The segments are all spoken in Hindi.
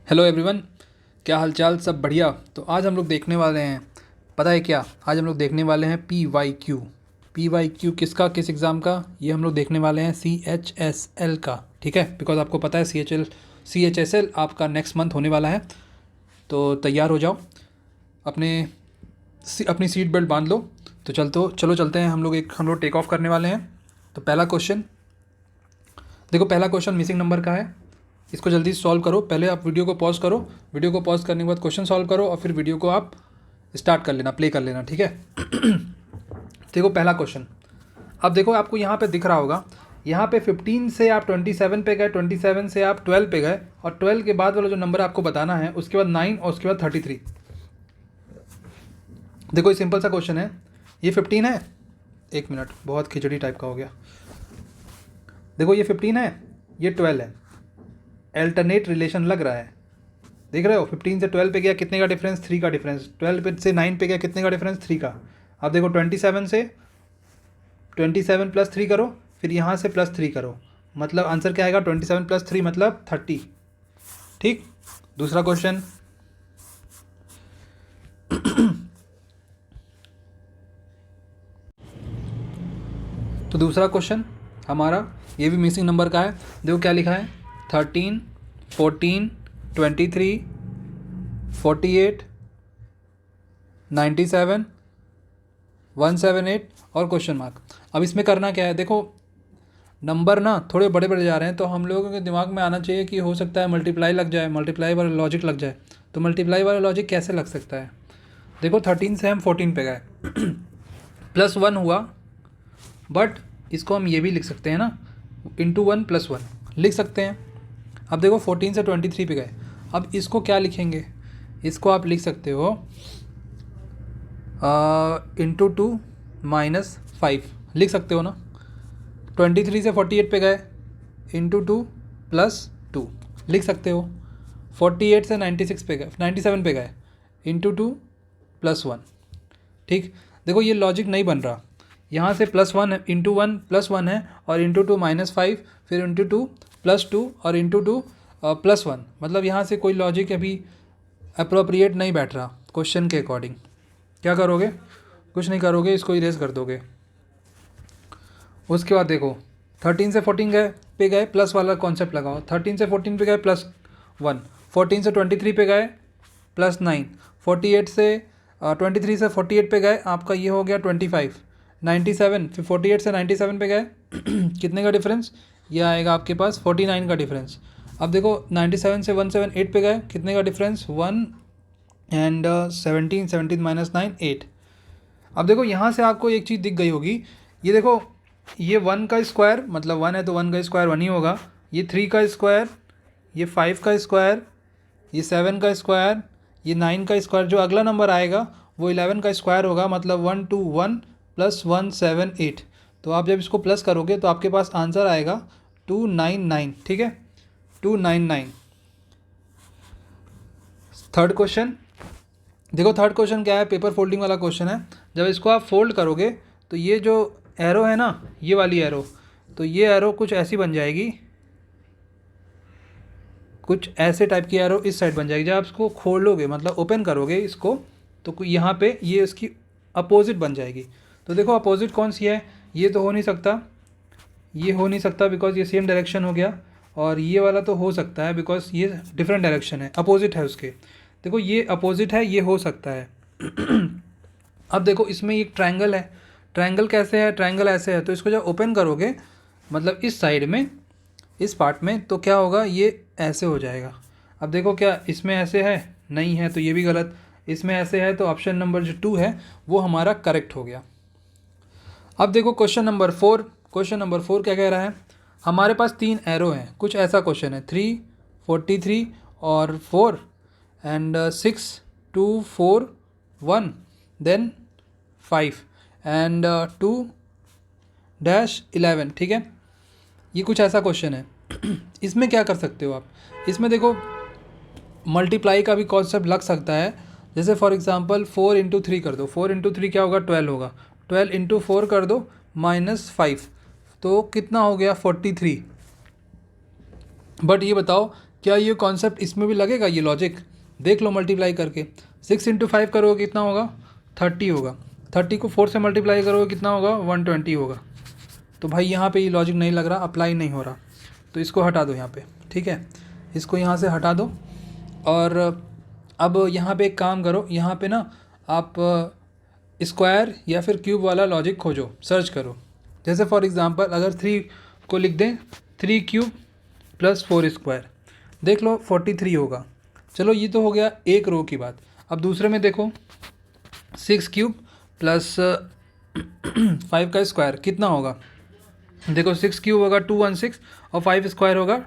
हेलो एवरीवन, क्या हालचाल? सब बढ़िया। तो आज हम लोग देखने वाले हैं, पता है क्या? आज हम लोग देखने वाले हैं पी वाई क्यू किसका, किस एग्ज़ाम का? ये हम लोग देखने वाले हैं CHSL का, ठीक है? बिकॉज आपको पता है CHSL आपका नेक्स्ट मंथ होने वाला है। तो तैयार हो जाओ, अपने अपनी सीट बेल्ट बांध लो। तो चलो चलते हैं, हम लोग टेक ऑफ करने वाले हैं। तो पहला क्वेश्चन देखो, पहला क्वेश्चन मिसिंग नंबर का है। इसको जल्दी सॉल्व करो। पहले आप वीडियो को पॉज करो, वीडियो को पॉज करने के बाद क्वेश्चन सॉल्व करो और फिर वीडियो को आप स्टार्ट कर लेना, प्ले कर लेना, ठीक है? देखो पहला क्वेश्चन, अब देखो आपको यहाँ पे दिख रहा होगा, यहाँ पे 15 से आप 27 पे गए, 27 से आप 12 पे गए और 12 के बाद वाला जो नंबर आपको बताना है उसके बाद 9 और उसके बाद 33। देखो ये सिंपल सा क्वेश्चन है। ये 15 है, एक मिनट, बहुत खिचड़ी टाइप का हो गया। देखो ये 15 है, ये 12 है, अल्टरनेट रिलेशन लग रहा है। देख रहे हो, 15 से 12 पे गया, कितने का डिफरेंस? 3 का डिफरेंस। 12 से 9 पे गया, कितने का डिफरेंस? 3 का। अब देखो 27 से 27 प्लस 3 करो, फिर यहाँ से प्लस 3 करो, मतलब आंसर क्या आएगा? 27 प्लस 3 मतलब 30। ठीक। दूसरा क्वेश्चन, तो दूसरा क्वेश्चन हमारा ये भी मिसिंग नंबर का है। देखो क्या लिखा है, 13, 14, 23, 48, 97, 178 और क्वेश्चन मार्क। अब इसमें करना क्या है? देखो नंबर ना थोड़े बड़े बड़े जा रहे हैं, तो हम लोगों के दिमाग में आना चाहिए कि हो सकता है मल्टीप्लाई लग जाए, मल्टीप्लाई वाला लॉजिक लग जाए। तो मल्टीप्लाई वाला लॉजिक कैसे लग सकता है? देखो 13 से हम 14 पे गए प्लस 1 हुआ, बट इसको हम ये भी लिख सकते हैं ना, इंटू 1 प्लस 1 लिख सकते हैं। अब देखो 14 से 23 पे गए, अब इसको क्या लिखेंगे? इसको आप लिख सकते हो इंटू 2 माइनस 5 लिख सकते हो ना। 23 से 48 पे गए, इंटू 2 प्लस 2 लिख सकते हो। 48 से 96 पे गए, 97 पे गए, इंटू 2 प्लस 1। ठीक। देखो ये लॉजिक नहीं बन रहा, यहाँ से प्लस 1 है, इंटू 1 प्लस 1 है, और इंटू 2 माइनस 5, फिर इंटू 2 प्लस 2 और इंटू 2 प्लस 1, मतलब यहाँ से कोई लॉजिक अभी अप्रोप्रिएट नहीं बैठ रहा क्वेश्चन के अकॉर्डिंग। क्या करोगे? कुछ नहीं करोगे, इसको इरेज कर दोगे। उसके बाद देखो 13 से 14 पे गए प्लस वाला कॉन्सेप्ट लगाओ। 13 से 14 पे गए प्लस 1, 14 से 23 पे गए प्लस 9, 48 से 23 से 48 पे गए, आपका ये हो गया 25, 97, फिर 48 से 97 पे गए कितने का डिफरेंस? ये आएगा आपके पास 49 का डिफरेंस। अब देखो 97 से 178 पे गए, कितने का डिफरेंस? 1 and 17, 17 minus 9, 8। अब देखो यहाँ से आपको एक चीज़ दिख गई होगी, ये देखो, ये 1 का स्क्वायर, मतलब 1 है तो 1 का स्क्वायर 1 ही होगा, ये 3 का स्क्वायर, ये 5 का स्क्वायर, ये 7 का स्क्वायर, ये 9 का स्क्वायर, जो अगला नंबर आएगा वो 11 का स्क्वायर होगा, मतलब 1 2 1 प्लस 1 7 8। तो आप जब इसको प्लस करोगे तो आपके पास आंसर आएगा 299, ठीक है? 299। थर्ड क्वेश्चन, देखो थर्ड क्वेश्चन क्या है? पेपर फोल्डिंग वाला क्वेश्चन है। जब इसको आप फोल्ड करोगे तो ये जो एरो है ना, ये वाली एरो, तो ये एरो कुछ ऐसी बन जाएगी, कुछ ऐसे टाइप की एरो इस साइड बन जाएगी। जब आप इसको खोलोगे, मतलब ओपन करोगे इसको, तो यहाँ पे ये इसकी अपोजिट बन जाएगी। तो देखो अपोजिट कौन सी है? ये तो हो नहीं सकता, ये हो नहीं सकता बिकॉज ये सेम डायरेक्शन हो गया, और ये वाला तो हो सकता है बिकॉज ये डिफरेंट डायरेक्शन है, अपोजिट है उसके। देखो ये अपोजिट है, ये हो सकता है। अब देखो इसमें एक ट्रायंगल है, ट्रायंगल कैसे है? ट्रायंगल ऐसे है, तो इसको जब ओपन करोगे, मतलब इस साइड में, इस पार्ट में, तो क्या होगा? ये ऐसे हो जाएगा। अब देखो क्या इसमें ऐसे है? नहीं है, तो ये भी गलत। इसमें ऐसे है, तो ऑप्शन नंबर जो 2 है वो हमारा करेक्ट हो गया। अब देखो क्वेश्चन नंबर 4, क्वेश्चन नंबर 4 क्या कह रहा है? हमारे पास 3 एरो हैं, कुछ ऐसा क्वेश्चन है, 3, 43 और 4 एंड 6 2 4 1 देन 5 एंड 2 डैश 11, ठीक है? ये कुछ ऐसा क्वेश्चन है। इसमें क्या कर सकते हो आप? इसमें देखो मल्टीप्लाई का भी कॉन्सेप्ट लग सकता है। जैसे फॉर एग्जांपल 4 इंटू 3 कर दो, 4 इंटू 3 क्या होगा? 12 होगा। 12 इंटू 4 कर दो माइनस 5, तो कितना हो गया? 43। बट ये बताओ क्या ये कॉन्सेप्ट इसमें भी लगेगा? ये लॉजिक देख लो मल्टीप्लाई करके। 6 इंटू 5 करोगे कितना होगा? 30 होगा। 30 को 4 से मल्टीप्लाई करोगे कितना होगा? 120 होगा। तो भाई यहाँ पे ये लॉजिक नहीं लग रहा, अप्लाई नहीं हो रहा, तो इसको हटा दो यहाँ पे। ठीक है, इसको यहाँ से हटा दो। और अब यहाँ पे एक काम करो, यहाँ पे ना आप स्क्वायर या फिर क्यूब वाला लॉजिक खोजो, सर्च करो। जैसे फॉर एग्ज़ाम्पल अगर 3 को लिख दें, 3 क्यूब प्लस 4 स्क्वायर, देख लो 43 होगा। चलो ये तो हो गया एक रो की बात। अब दूसरे में देखो, 6 क्यूब प्लस 5 का स्क्वायर कितना होगा? देखो 6 क्यूब होगा 216 और 5 स्क्वायर होगा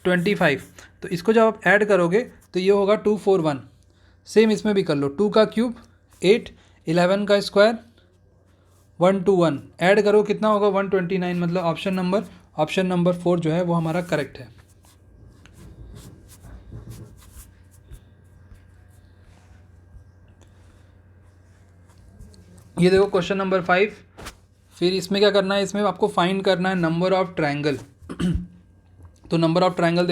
25। तो इसको जब आप ऐड करोगे तो ये होगा 241। सेम इसमें भी कर लो, 2 का क्यूब 8, 11 का स्क्वायर 121, ऐड करो कितना होगा? 129। मतलब ऑप्शन नंबर 4 जो है वो हमारा करेक्ट है। ये देखो क्वेश्चन नंबर 5। फिर इसमें क्या करना है? इसमें आपको फाइंड करना है नंबर ऑफ ट्रायंगल। तो नंबर ऑफ ट्रायंगल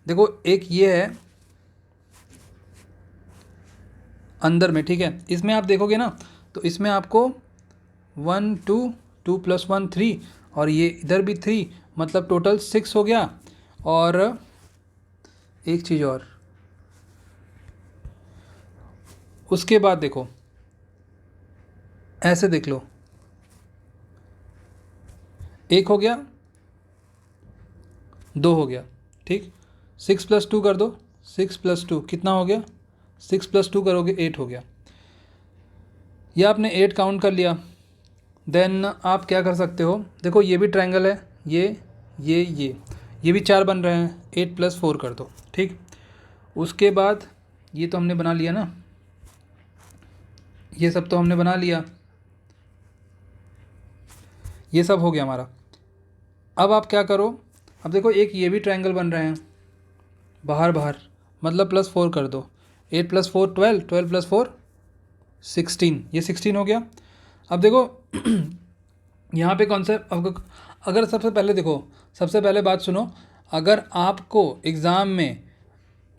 देखो एक ये है अंदर में, ठीक है। इसमें आप देखोगे ना तो इसमें आपको 1 2 2 + 1 3 और ये इधर भी 3, मतलब टोटल 6 हो गया। और एक चीज़ और, उसके बाद देखो ऐसे देख लो, 1 हो गया, 2 हो गया, ठीक। 6 + 2 कर दो, 6 + 2 कितना हो गया? 6 + 2 करोगे 8 हो गया। यह आपने 8 काउंट कर लिया। देन आप क्या कर सकते हो? देखो ये भी ट्रायंगल है, ये भी 4 बन रहे हैं, 8 + 4 कर दो, ठीक। उसके बाद ये तो हमने बना लिया ना, ये सब तो हमने बना लिया, ये सब हो गया हमारा। अब आप क्या करो? अब देखो एक ये भी ट्रायंगल बन रहे हैं बाहर, मतलब +4 कर दो। 8 + 4 12, 12 + 4 16, ये 16 हो गया। अब देखो यहाँ पे कॉन्सेप्ट, अगर सबसे पहले बात सुनो, अगर आपको एग्ज़ाम में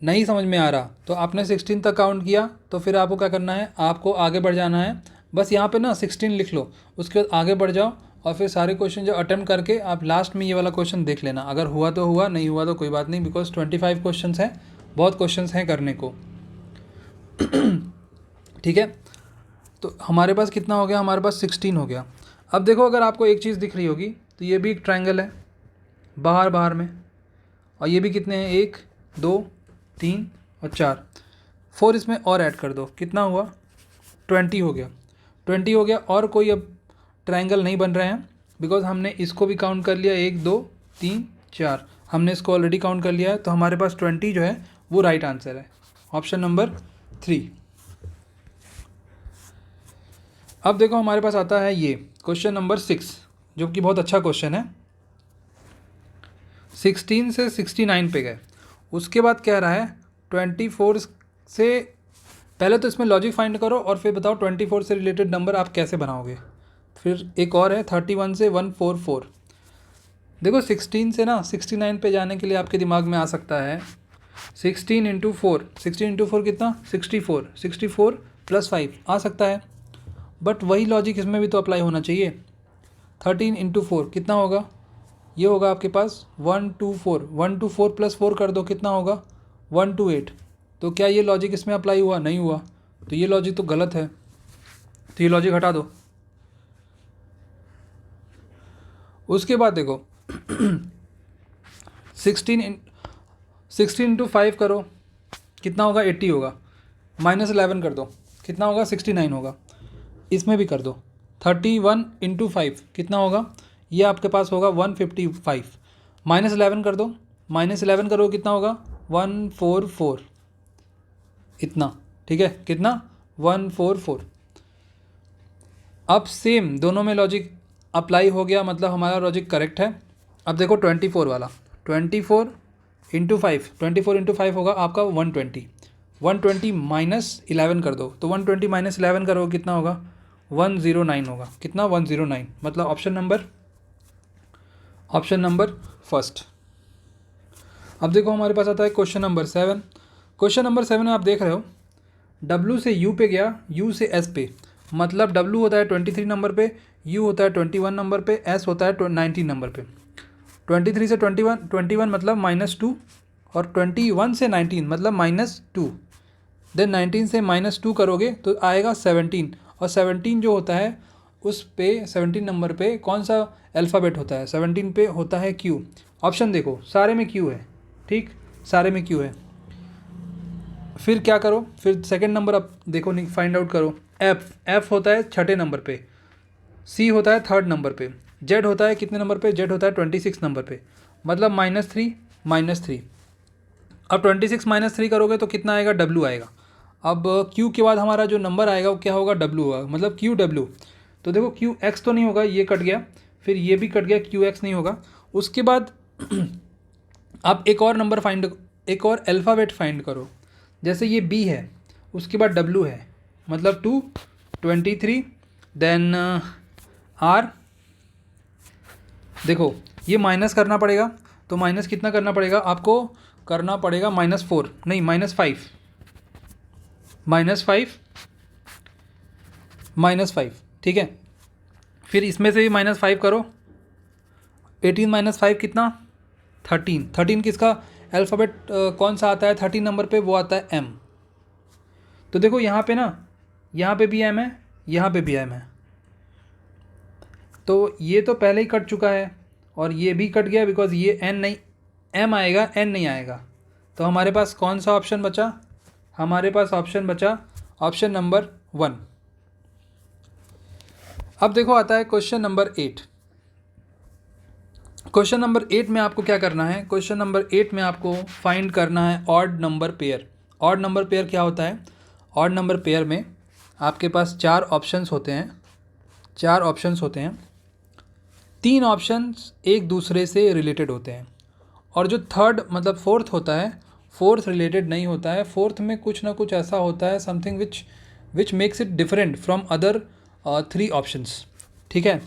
नहीं समझ में आ रहा तो आपने 16 तक काउंट किया, तो फिर आपको क्या करना है? आपको आगे बढ़ जाना है। बस यहाँ पे ना 16 लिख लो, उसके बाद आगे बढ़ जाओ और फिर सारे क्वेश्चन जो अटेम्प्ट करके आप लास्ट में ये वाला क्वेश्चन देख लेना। अगर हुआ तो हुआ, नहीं हुआ तो कोई बात नहीं, बिकॉज 25 क्वेश्चन हैं, बहुत क्वेश्चन हैं करने को। ठीक है, तो हमारे पास कितना हो गया? हमारे पास 16 हो गया। अब देखो अगर आपको एक चीज़ दिख रही होगी तो ये भी एक ट्रायंगल है बाहर में, और ये भी कितने हैं? 1 2 3 और 4 इसमें और ऐड कर दो, कितना हुआ? 20 हो गया। 20 हो गया और कोई अब ट्रायंगल नहीं बन रहे हैं, बिकॉज हमने इसको भी काउंट कर लिया, 1 2 3 4, हमने इसको ऑलरेडी काउंट कर लिया है। तो हमारे पास 20 जो है वो राइट आंसर है, ऑप्शन नंबर 3। अब देखो हमारे पास आता है ये क्वेश्चन नंबर 6, जो कि बहुत अच्छा क्वेश्चन है। 16 से 69 पे गए, उसके बाद कह रहा है 24 से, पहले तो इसमें लॉजिक फाइंड करो और फिर बताओ 24 से रिलेटेड नंबर आप कैसे बनाओगे। फिर एक और है 31 से 144। देखो 16 से ना 69 पे जाने के लिए आपके दिमाग में आ सकता है 16 × 4, 16 × 4 कितना? 64, 64 + 5 आ सकता है, बट वही लॉजिक इसमें भी तो अप्लाई होना चाहिए। 13 × 4 कितना होगा? ये होगा आपके पास 124, 124 + 4 कर दो, कितना होगा? 128। तो क्या ये लॉजिक इसमें अप्लाई हुआ? नहीं हुआ, तो ये लॉजिक तो गलत है, तो ये लॉजिक हटा दो। उसके बाद देखो 16 × 5 करो, कितना होगा? 80 होगा। -11 कर दो, कितना होगा? 69 होगा। इसमें भी कर दो 31 × 5 कितना होगा? ये आपके पास होगा 155। -11 कर दो, -11 करो कितना होगा? 144, इतना, ठीक है। कितना? 144। अब सेम दोनों में लॉजिक अप्लाई हो गया, मतलब हमारा लॉजिक करेक्ट है। अब देखो 24 वाला, 24 × 5, 24 × 5 होगा आपका 120। 120 -11 कर दो, तो 120 -11 करो कितना होगा? 109 होगा। कितना? 109, मतलब ऑप्शन नंबर फर्स्ट। अब देखो हमारे पास आता है क्वेश्चन नंबर 7। क्वेश्चन नंबर 7 में आप देख रहे हो W से U पे गया, U से S पे, मतलब W होता है 23 नंबर पे, U होता है 21 नंबर पे, S होता है 19 नंबर पे। 23 से 21 मतलब -2, और 21 से 19 मतलब -2। देन 19 से -2 करोगे तो आएगा 17, और 17 जो होता है उस पे 17 नंबर पे कौन सा अल्फ़ाबेट होता है? 17 पे होता है Q। ऑप्शन देखो सारे में Q है, ठीक, सारे में Q है। फिर क्या करो, फिर सेकंड नंबर अब देखो, फाइंड आउट करो। F होता है छठे नंबर पे, C होता है थर्ड नंबर पे, Z होता है कितने नंबर पे? Z होता है 26 नंबर पे, मतलब -3। अब 26 -3 करोगे तो कितना आएगा? W आएगा। अब Q के बाद हमारा जो नंबर आएगा वो क्या होगा? W होगा, मतलब QW। तो देखो QX तो नहीं होगा, ये कट गया, फिर ये भी कट गया, QX नहीं होगा। उसके बाद आप एक और नंबर एक और अल्फ़ाबेट फाइंड करो। जैसे ये B है, उसके बाद W है, मतलब 2, 23, देन R। देखो ये माइनस करना पड़ेगा, तो माइनस कितना करना पड़ेगा आपको? करना पड़ेगा -4, नहीं -5, -5, ठीक है। फिर इसमें से भी -5 करो, 18 -5 कितना? 13 किसका अल्फ़ाबेट कौन सा आता है 13 नंबर पे? वो आता है M। तो देखो यहाँ पे ना, यहाँ पे भी M है, यहाँ पे भी M है, तो ये तो पहले ही कट चुका है, और ये भी कट गया, बिकॉज ये N नहीं, M आएगा, N नहीं आएगा। तो हमारे पास कौन सा ऑप्शन बचा? हमारे पास ऑप्शन बचा ऑप्शन नंबर 1। अब देखो आता है क्वेश्चन नंबर 8। क्वेश्चन नंबर 8 में आपको क्या करना है? क्वेश्चन नंबर 8 में आपको फाइंड करना है odd number pair. Odd number pair क्या होता है? ऑड नंबर पेयर में आपके पास 4 ऑप्शंस होते हैं, 4 ऑप्शंस होते हैं, 3 ऑप्शंस एक दूसरे से रिलेटेड होते हैं, और जो थर्ड मतलब फोर्थ होता है, फोर्थ रिलेटेड नहीं होता है। फोर्थ में कुछ ना कुछ ऐसा होता है, something which makes it different from other 3 options, ठीक है।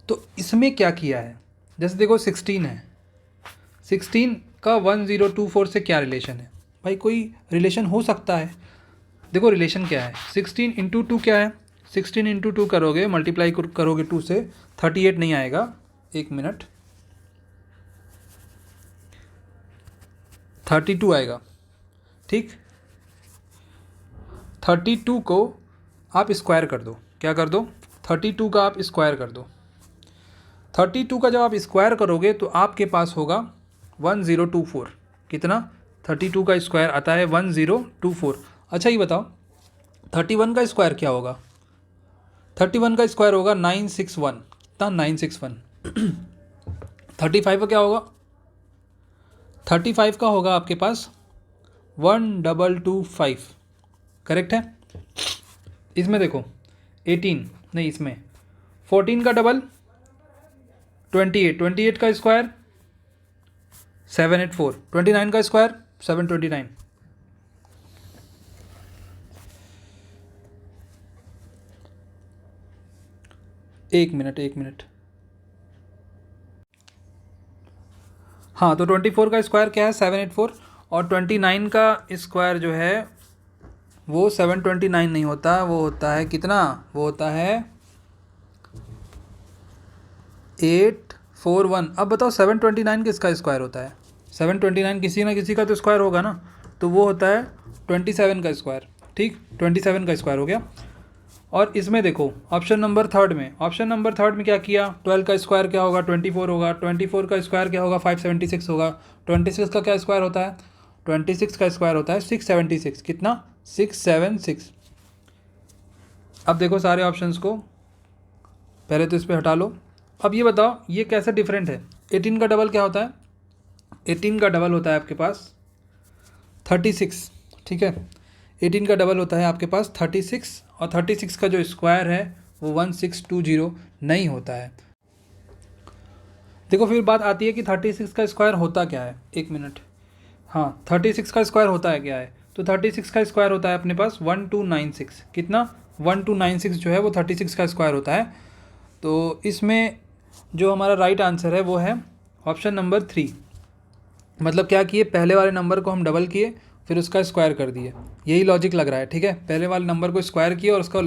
तो इसमें क्या किया है? जैसे देखो 16 है, 16 का 1024 से क्या रिलेशन है? भाई कोई रिलेशन हो सकता है। देखो रिलेशन क्या है, 16 × 2 क्या है? 16 × 2 करोगे, मल्टीप्लाई करोगे 2 से, 38 नहीं आएगा, 1 मिनट, 32 आएगा, ठीक। 32 को आप स्क्वायर कर दो, क्या कर दो? 32 का आप स्क्वायर कर दो। 32 का जब आप स्क्वायर करोगे तो आपके पास होगा 1024। कितना? 32 का स्क्वायर आता है 1024। अच्छा ये बताओ 31 का स्क्वायर क्या होगा? 31 का स्क्वायर होगा 961, कितना? 961। 35 का क्या होगा? 35 का होगा आपके पास 1225, करेक्ट है। इसमें देखो 18 नहीं, इसमें 14 का डबल 28, 28 का स्क्वायर 784, 29 का स्क्वायर 729। एक मिनट, हाँ, तो 24 का स्क्वायर क्या है? 784, और 29 का स्क्वायर जो है वो 729 नहीं होता, वो होता है कितना? वो होता है 841। अब बताओ 729 किसका स्क्वायर होता है? 729 किसी ना किसी का तो स्क्वायर होगा ना, तो वो होता है 27 का स्क्वायर, ठीक, 27 का स्क्वायर हो गया। और इसमें देखो ऑप्शन नंबर थर्ड में क्या किया? 12 का स्क्वायर क्या होगा? 24 होगा, 24 का स्क्वायर क्या होगा? 576 होगा। 26 का क्या स्क्वायर होता है? 26 का स्क्वायर होता है 676, कितना? 676। अब देखो सारे ऑप्शंस को, पहले तो इस पर हटा लो। अब ये बताओ ये कैसे डिफरेंट है? 18 का डबल क्या होता है? 18 का डबल होता है आपके पास 36, ठीक है। 18 का डबल होता है आपके पास 36, और 36 का जो स्क्वायर है वो 1620 नहीं होता है। देखो फिर बात आती है कि 36 का स्क्वायर होता क्या है? 1 मिनट, हाँ, 36 का स्क्वायर होता है क्या है? तो 36 का स्क्वायर होता है अपने पास 1296, कितना? 1296 जो है वो 36 का स्क्वायर होता है। तो इसमें जो हमारा राइट आंसर है वो है ऑप्शन नंबर 3। मतलब क्या किए, पहले वाले नंबर को हम डबल किए फिर उसका स्क्वायर कर दिए, यही लॉजिक लग रहा है। ठीक है, पहले वाले नंबर को स्क्वायर किया और उसका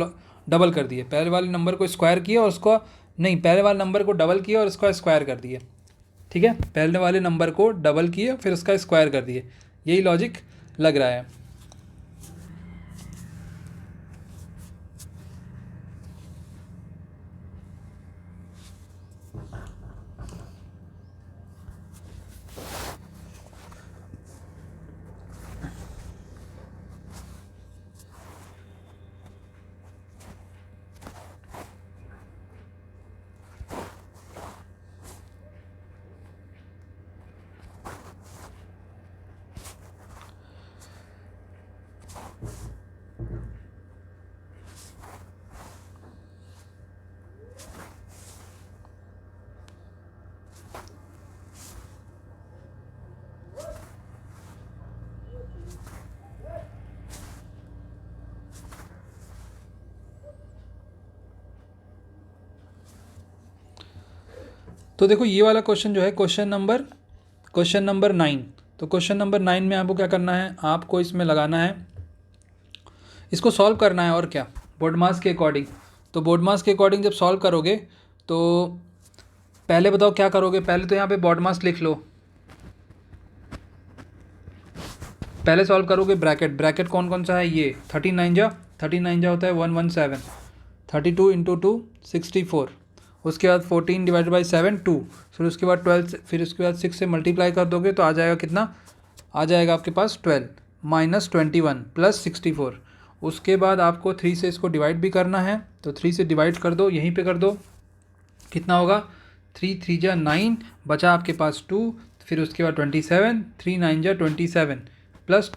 डबल कर दिए, पहले वाले नंबर को स्क्वायर किया और उसको नहीं, पहले वाले नंबर को डबल किया और उसका स्क्वायर कर दिए। ठीक है, पहले वाले नंबर को डबल किए फिर उसका स्क्वायर कर दिए, यही लॉजिक लग रहा है। तो देखो ये वाला क्वेश्चन जो है क्वेश्चन नंबर 9। तो क्वेश्चन नंबर 9 में आपको क्या करना है, आपको इसमें लगाना है, इसको सॉल्व करना है और क्या, बोर्ड मास के अकॉर्डिंग। तो बोर्ड मास के अकॉर्डिंग जब सॉल्व करोगे तो पहले बताओ क्या करोगे, पहले तो यहाँ पे बोर्ड मास लिख लो, पहले सॉल्व करोगे ब्रैकेट कौन कौन सा है, ये 39 जा होता है 117, 32 इंटू 2 64, उसके बाद 14 डिवाइडेड बाई 7 2, फिर उसके बाद 12, फिर उसके बाद 6 से मल्टीप्लाई कर दोगे तो आ जाएगा कितना, आ जाएगा आपके पास 12 माइनस 21 प्लस 64। उसके बाद आपको 3 से इसको डिवाइड भी करना है, तो 3 से डिवाइड कर दो, यहीं पे कर दो, कितना होगा 3 3 जा 9, बचा आपके पास 2, फिर उसके बाद 27, 3 9 जा 27 प्लस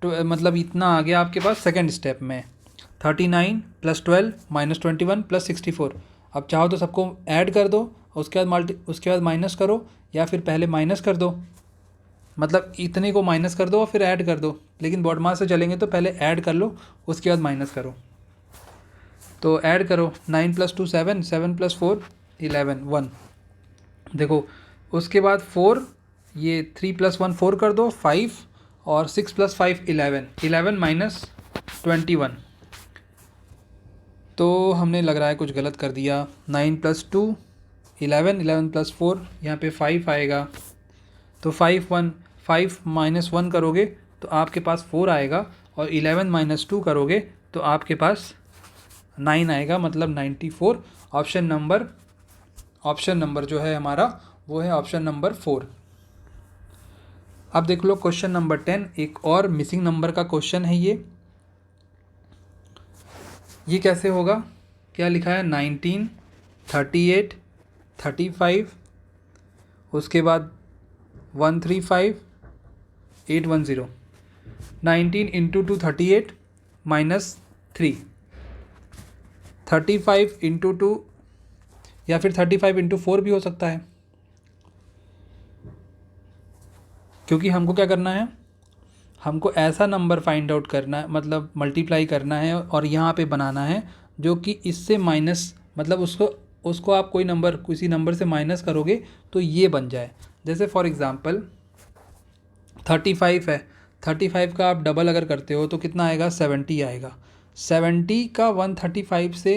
मतलब इतना आ गया आपके पास सेकेंड स्टेप में 39 प्लस 12 माइनस 21 प्लस 64। अब चाहो तो सबको ऐड कर दो, उसके बाद माइनस करो, या फिर पहले माइनस कर दो, मतलब इतने को माइनस कर दो और फिर ऐड कर दो, लेकिन बॉड मास से चलेंगे तो पहले ऐड कर लो उसके बाद माइनस करो। तो ऐड करो 9 प्लस 2 7, 7 प्लस 4 11 1, देखो उसके बाद 4, ये 3 प्लस 1 4 कर दो 5, और 6 प्लस 5 11, 11 माइनस 21। तो हमने लग रहा है कुछ गलत कर दिया, 9 प्लस 2 11, 11 प्लस 4 यहाँ पे 5 आएगा, तो 5 माइनस 1 करोगे तो आपके पास 4 आएगा, और 11 माइनस 2 करोगे तो आपके पास 9 आएगा, मतलब 94। ऑप्शन नंबर जो है हमारा वो है ऑप्शन नंबर 4। अब देख लो क्वेश्चन नंबर 10, एक और मिसिंग नंबर का क्वेश्चन है ये कैसे होगा, क्या लिखा है 19 38 35, उसके बाद 135 810, 19 इंटू 2 38 माइनस 3, 35 इंटू 2, या फिर 35 इंटू 4 भी हो सकता है, क्योंकि हमको क्या करना है, हमको ऐसा नंबर फाइंड आउट करना है, मतलब मल्टीप्लाई करना है और यहाँ पे बनाना है जो कि इससे माइनस, मतलब उसको आप कोई नंबर किसी नंबर से माइनस करोगे तो ये बन जाए। जैसे फॉर एग्ज़ाम्पल 35 है, 35 का आप डबल अगर करते हो तो कितना आएगा 70 आएगा। 70 का 135 से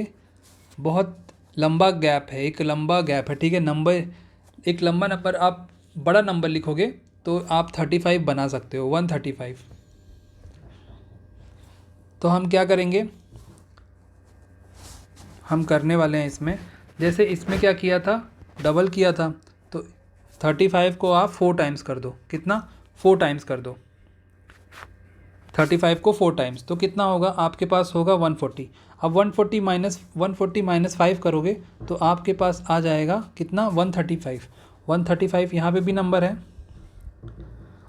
बहुत लंबा गैप है, एक लंबा गैप है। ठीक है, एक लंबा नंबर आप बड़ा नंबर लिखोगे तो आप 35 बना सकते हो, 135। तो हम क्या करेंगे, हम करने वाले हैं इसमें, जैसे इसमें क्या किया था, डबल किया था, तो 35 को आप 4 टाइम्स कर दो, कितना 4 टाइम्स कर दो 35 को 4 टाइम्स, तो कितना होगा आपके पास होगा 140। अब 140 माइनस 5 करोगे तो आपके पास आ जाएगा कितना 135। 135 यहाँ पे भी नंबर है,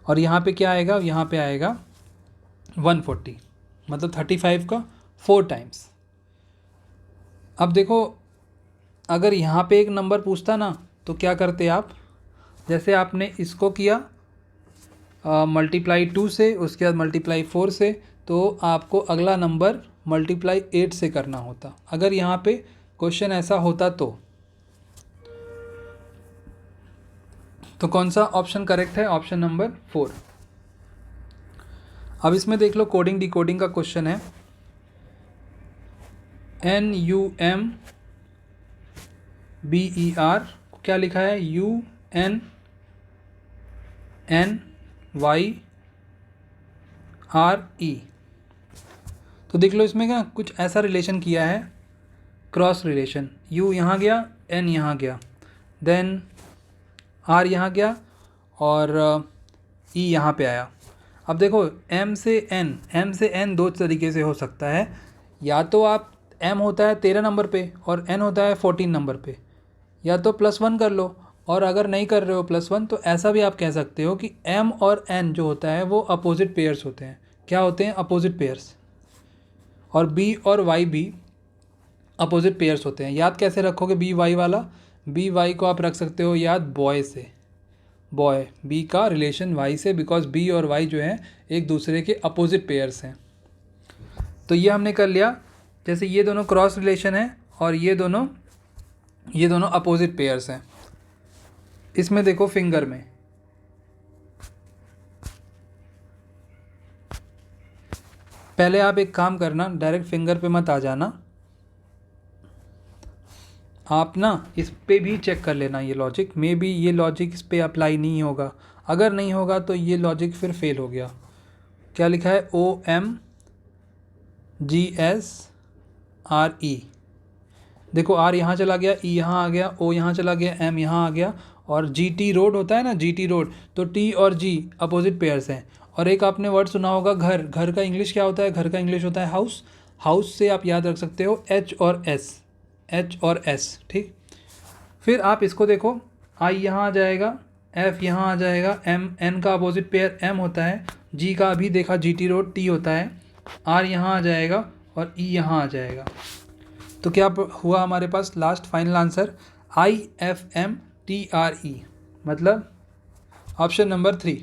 और यहाँ पे क्या आएगा, यहाँ पे आएगा 140, मतलब 35 का 4 टाइम्स। अब देखो अगर यहाँ पे एक नंबर पूछता ना तो क्या करते आप, जैसे आपने इसको किया मल्टीप्लाई 2 से, उसके बाद मल्टीप्लाई 4 से, तो आपको अगला नंबर मल्टीप्लाई 8 से करना होता। अगर यहाँ पे क्वेश्चन ऐसा होता तो कौन सा ऑप्शन करेक्ट है? Option number 4। अब इसमें देख लो, कोडिंग डिकोडिंग का क्वेश्चन है। NUMBER क्या लिखा है? UNNYRE। तो देख लो इसमें क्या कुछ ऐसा रिलेशन किया है, क्रॉस रिलेशन। U यहाँ गया, N यहाँ गया, देन R यहाँ गया और E यहाँ पे आया। अब देखो M से N दो तरीके से हो सकता है। या तो आप M होता है 13 नंबर पे और N होता है 14 नंबर पे, या तो +1 कर लो। और अगर नहीं कर रहे हो +1 तो ऐसा भी आप कह सकते हो कि M और N जो होता है वो अपोजिट पेयर्स होते हैं। क्या होते हैं? Opposite pairs. और B और Y भी अपोजिट पेयर्स होते हैं। याद कैसे रखोगे BY वाला? BY को आप रख सकते हो याद बॉय से, बॉय, B का रिलेशन Y से, बिकॉज B और Y जो हैं एक दूसरे के अपोजिट पेयर्स हैं। तो ये हमने कर लिया। जैसे ये दोनों क्रॉस रिलेशन है और ये दोनों अपोजिट पेयर्स हैं। इसमें देखो फिंगर में, पहले आप एक काम करना, डायरेक्ट फिंगर पे मत आ जाना, आप ना इस पे भी चेक कर लेना ये लॉजिक। मे बी ये लॉजिक इस पे अप्लाई नहीं होगा। अगर नहीं होगा तो ये लॉजिक फिर फेल हो गया। क्या लिखा है? OMGSRE। देखो R यहाँ चला गया, E यहाँ आ गया, O यहाँ चला गया, M यहाँ आ गया, और GT रोड होता है ना, GT रोड, तो T और G अपोजिट पेयर्स हैं। और एक आपने वर्ड सुना होगा घर। घर का इंग्लिश क्या होता है? घर का इंग्लिश होता है हाउस। हाउस से आप याद रख सकते हो H और S, ठीक। फिर आप इसको देखो, I यहाँ आ जाएगा, F यहाँ आ जाएगा, N का अपोजिट पेयर M होता है, G का अभी देखा GT रोड T होता है, R यहाँ आ जाएगा और E यहाँ आ जाएगा। तो क्या हुआ हमारे पास? लास्ट फाइनल आंसर IFMTRE, मतलब ऑप्शन नंबर 3।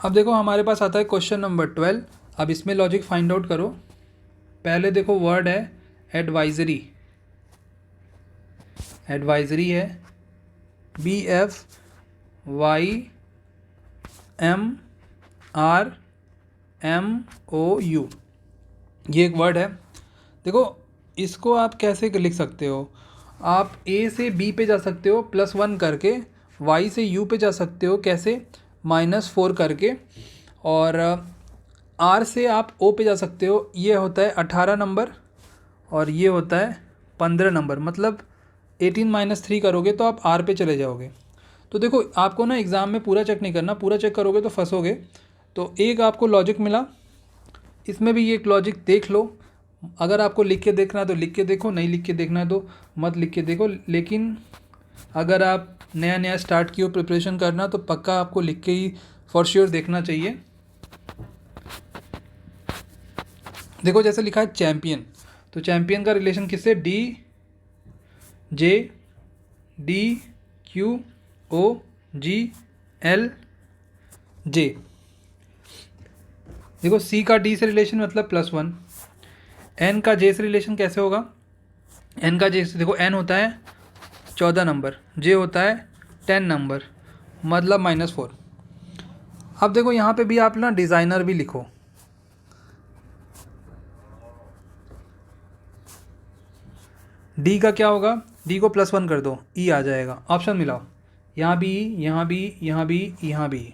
अब देखो हमारे पास आता है क्वेश्चन नंबर 12। अब इसमें लॉजिक फाइंड आउट करो। पहले देखो वर्ड है एडवाइजरी, एडवाइजरी है BFYMRMOU, ये एक वर्ड है। देखो इसको आप कैसे लिख सकते हो? आप A से B पे जा सकते हो +1 करके, Y से U पे जा सकते हो कैसे? -4 करके, और R से आप O पे जा सकते हो। ये होता है 18 नंबर और ये होता है 15 नंबर, मतलब 18 - 3 करोगे तो आप R पे चले जाओगे। तो देखो आपको ना एग्ज़ाम में पूरा चेक नहीं करना, पूरा चेक करोगे तो फंसोगे। तो एक आपको लॉजिक मिला, इसमें भी ये एक लॉजिक देख लो। अगर आपको लिख के देखना है तो लिख के देखो, नहीं लिख के देखना है तो मत लिख के देखो। लेकिन अगर आप नया स्टार्ट किए हो प्रिपरेशन करना तो पक्का आपको लिख के ही फॉर श्योर देखना चाहिए। देखो जैसे लिखा है चैम्पियन, तो चैम्पियन का रिलेशन किससे? DJDQOGLJ। देखो C का D से रिलेशन मतलब +1। N का J से रिलेशन कैसे होगा? N का J से देखो, N होता है 14 नंबर, J होता है 10 नंबर, मतलब -4। अब देखो यहाँ पे भी आप ना डिज़ाइनर भी लिखो। D का क्या होगा? D को +1 कर दो, E आ जाएगा। ऑप्शन मिलाओ, यहाँ भी, यहाँ भी, यहाँ भी, यहाँ भी।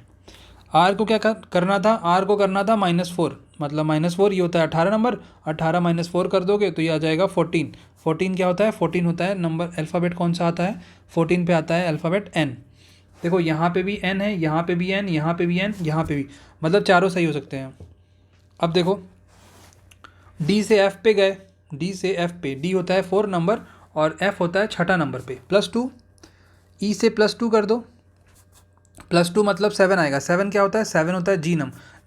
R को क्या करना था? R को करना था -4, मतलब -4 ये होता है 18 नंबर, 18 - 4 कर दोगे तो ये आ जाएगा 14। 14 क्या होता है? 14 होता है नंबर, अल्फ़ाबेट कौन सा आता है? 14 पे आता है अल्फ़ाबेट N। देखो यहाँ पे भी N है, यहाँ पे भी N, यहाँ पे भी N, यहाँ पे भी, मतलब चारों सही हो सकते हैं। अब देखो D से F पे गए, D से F पे, D होता है 4 नंबर और F होता है 6 नंबर पे, +2। E से +2 कर दो, +2 मतलब 7 आएगा। 7 क्या होता है? 7 होता है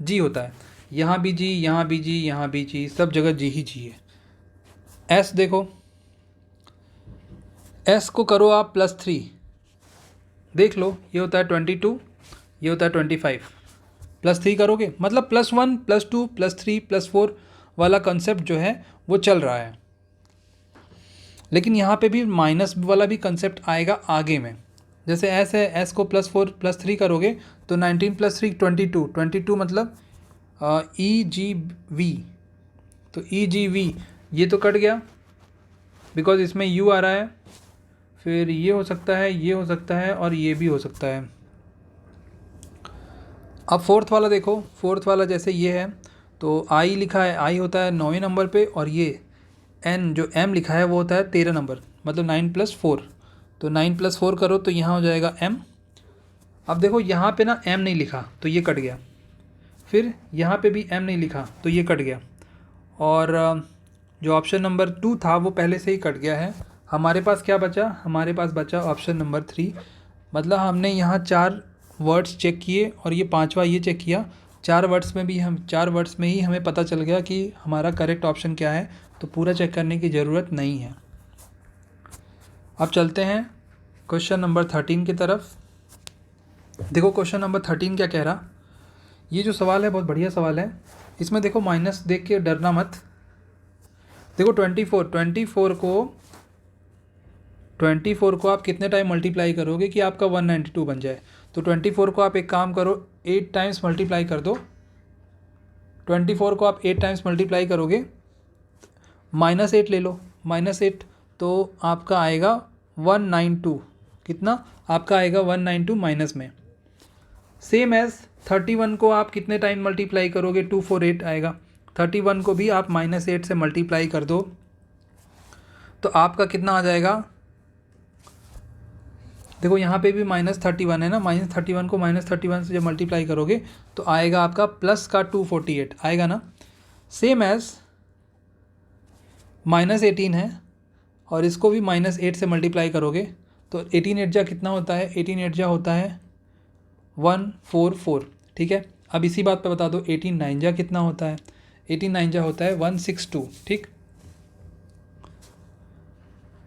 G होता है। यहाँ भी G, यहाँ भी G, यहाँ भी G, सब जगह G ही G है। S देखो, S को करो आप +3, देख लो ये होता है 22, ये होता है 25, +3 करोगे मतलब +1 +2 +3 +4 वाला कंसेप्ट जो है वो चल रहा है। लेकिन यहाँ पे भी माइनस वाला भी कंसेप्ट आएगा आगे में। जैसे एस है, एस को +4 + 3 करोगे तो 19 + 3 22, 22 मतलब ई जी वी, तो ई जी वी ये तो कट गया बिकॉज इसमें यू आ रहा है। फिर ये हो सकता है, ये हो सकता है और ये भी हो सकता है। अब फोर्थ वाला देखो, फोर्थ वाला जैसे ये है तो आई लिखा है, आई होता है 9वें नंबर पे, और ये एन जो एम लिखा है वो होता है 13 नंबर, मतलब 9 + 4, तो 9 + 4 करो तो यहाँ हो जाएगा एम। अब देखो यहाँ पे ना एम नहीं लिखा तो ये कट गया, फिर यहाँ पे भी एम नहीं लिखा तो ये कट गया, और जो ऑप्शन नंबर 2 था वो पहले से ही कट गया है। हमारे पास क्या बचा, हमारे पास बचा ऑप्शन नंबर 3। मतलब हमने यहाँ 4 वर्ड्स चेक किए और ये 5वां ये चेक किया, 4 वर्ड्स में ही हमें पता चल गया कि हमारा करेक्ट ऑप्शन क्या है, तो पूरा चेक करने की ज़रूरत नहीं है। अब चलते हैं क्वेश्चन नंबर 13 की तरफ। देखो क्वेश्चन नंबर 13 क्या कह रहा, ये जो सवाल है बहुत बढ़िया सवाल है। इसमें देखो माइनस देख के डरना मत। देखो 24 को आप कितने टाइम मल्टीप्लाई करोगे कि आपका 192 बन जाए। तो 24 को आप एक काम करो 8 टाइम्स मल्टीप्लाई कर दो। 24 को आप 8 टाइम्स मल्टीप्लाई करोगे, -8 ले लो, -8 तो आपका आएगा 192। कितना आपका आएगा 192 माइनस में। सेम एज 31 को आप कितने टाइम मल्टीप्लाई करोगे, 248 आएगा। 31 को भी आप -8 से मल्टीप्लाई कर दो तो आपका कितना आ जाएगा। देखो यहाँ पे भी -31 है ना, -31 को -31 से जब मल्टीप्लाई करोगे तो आएगा आपका प्लस का 248 आएगा ना। सेम एज -18 है और इसको भी -8 से मल्टीप्लाई करोगे तो 18 8 जा कितना होता है, 18 8 जा होता है 144। ठीक है, अब इसी बात पे बता दो 18 9 जा कितना होता है, 18 9 जा होता है 162। ठीक,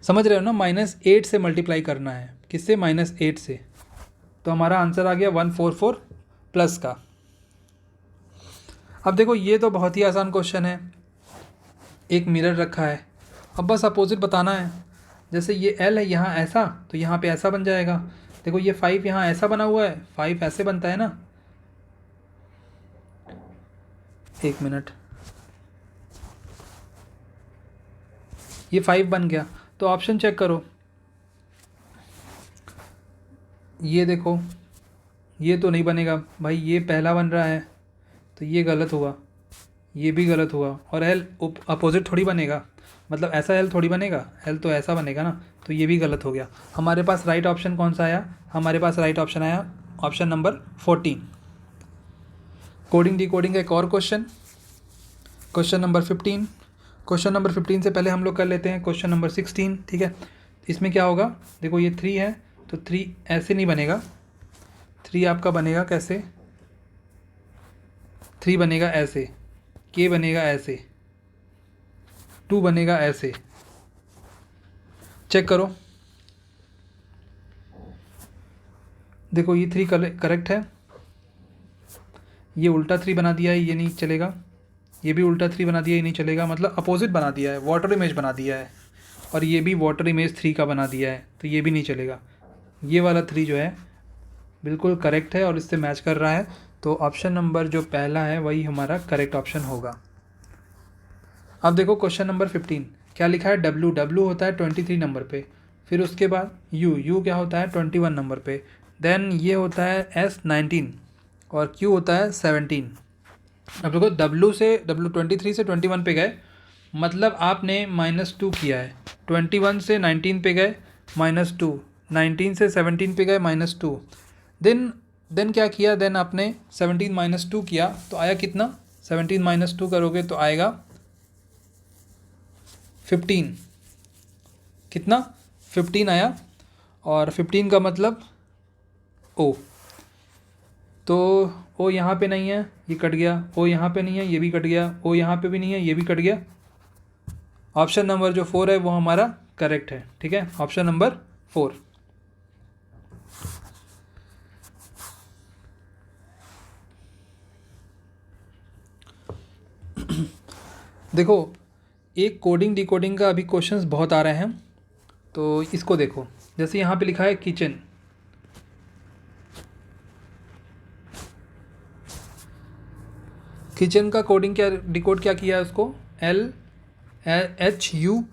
समझ रहे हो ना, -8 से मल्टीप्लाई करना है, किससे, -8 से। तो हमारा आंसर आ गया 144 प्लस का। अब देखो ये तो बहुत ही आसान क्वेश्चन है, एक मिरर रखा है, अब बस अपोजिट बताना है। जैसे ये L है यहाँ ऐसा, तो यहाँ पे ऐसा बन जाएगा। देखो ये 5 यहाँ ऐसा बना हुआ है, 5 ऐसे बनता है ना। एक मिनट, ये 5 बन गया तो ऑप्शन चेक करो। ये देखो ये तो नहीं बनेगा भाई, ये पहला बन रहा है तो ये गलत हुआ, ये भी गलत हुआ, और L अपोजिट थोड़ी बनेगा, मतलब ऐसा L थोड़ी बनेगा, L तो ऐसा बनेगा ना, तो ये भी गलत हो गया। हमारे पास राइट ऑप्शन कौन सा आया, हमारे पास राइट ऑप्शन आया ऑप्शन नंबर 14। कोडिंग डिकोडिंग का एक और question, question number 15। Question number 15 से पहले हम लोग कर लेते हैं क्वेश्चन नंबर 16। ठीक है, इसमें क्या होगा, देखो ये 3 है तो 3 ऐसे नहीं बनेगा, 3 आपका बनेगा कैसे, 3 बनेगा ऐसे, K बनेगा ऐसे, 2 बनेगा ऐसे। चेक करो, देखो ये 3 करेक्ट है, ये उल्टा 3 बना दिया है, ये नहीं चलेगा, ये भी उल्टा 3 बना दिया, ये नहीं चलेगा, मतलब अपोजिट बना दिया है, वाटर इमेज बना दिया है, और ये भी वाटर इमेज 3 का बना दिया है, तो ये भी नहीं चलेगा। ये वाला 3 जो है बिल्कुल करेक्ट है और इससे मैच कर रहा है, तो ऑप्शन नंबर जो पहला है वही हमारा करेक्ट ऑप्शन होगा। अब देखो क्वेश्चन नंबर 15 क्या लिखा है, W होता है 23 नंबर पे, फिर उसके बाद U क्या होता है 21 नंबर पे, देन ये होता है S 19 और Q होता है 17। अब देखो W 23 से 21 पे गए, मतलब आपने -2 किया है, 21 से 19 पे गए -2, 19 से 17 पे गए -2, देन क्या किया, देन आपने 17 - 2 किया तो आया कितना, 17 - 2 करोगे तो आएगा 15। कितना, 15 आया, और 15 का मतलब O, तो O यहाँ पे नहीं है, ये कट गया, O यहाँ पे नहीं है, ये भी कट गया, O यहाँ पे भी नहीं है, ये भी कट गया। ऑप्शन नंबर जो 4 है वो हमारा करेक्ट है। ठीक है, ऑप्शन नंबर 4। देखो एक कोडिंग डिकोडिंग का अभी क्वेश्चंस बहुत आ रहे हैं, तो इसको देखो, जैसे यहाँ पे लिखा है किचन, किचन का कोडिंग क्या, डिकोड क्या किया है उसको, HUBIDO।